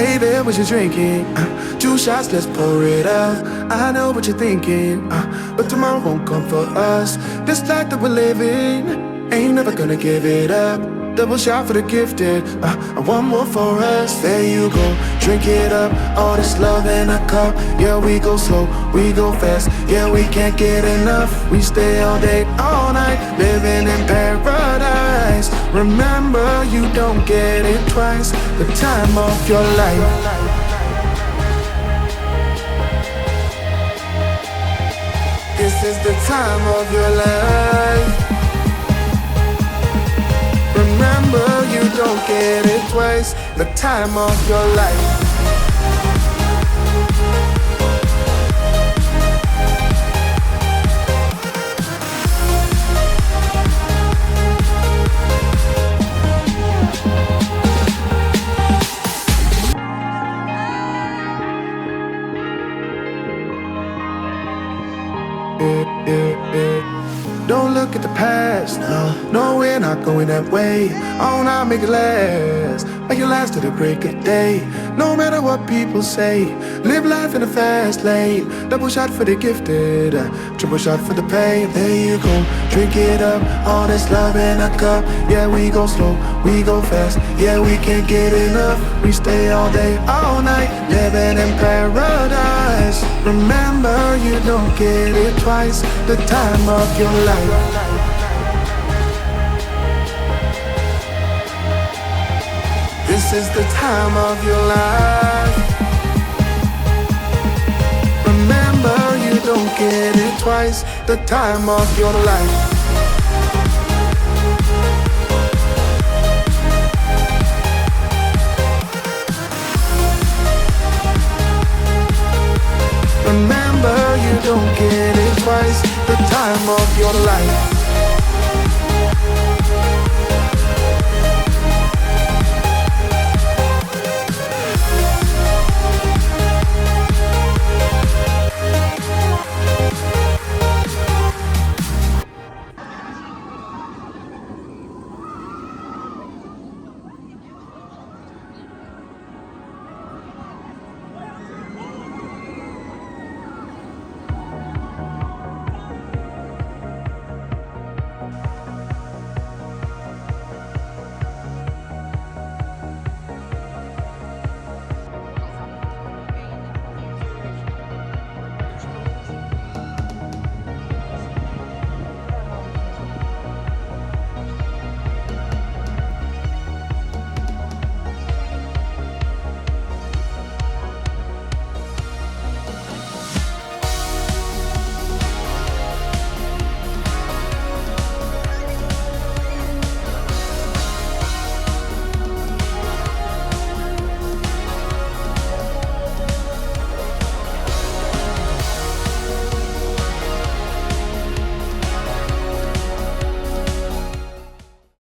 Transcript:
Hey there, what you drinking? 2 shots, let's pour it up. I know what you're thinking, but tomorrow won't come for us. This life that we're living, ain't never gonna give it up. Double shot for the gifted, and one more for us. There you go, drink it up. All this love in a cup. Yeah, we go slow, we go fast. Yeah, we can't get enough. We stay all day, all night, living in paradise. Remember, you don't get it twice. The time of your life. This is the time of your life. Remember, you don't get it twice. The time of your life. Don't look at the past, no, we're not going that way. Oh, now make it last, make it last to the break of day. No matter what people say, live life in a fast lane. Double shot for the gifted, triple shot for the pain. There you go, drink it up, all this love in a cup. Yeah, we go slow, we go fast. Yeah, we can't get enough. We stay all day, all night, living in paradise. Remember, you don't get it twice. The time of your life. This is the time of your life. Remember, you don't get it twice. The time of your life.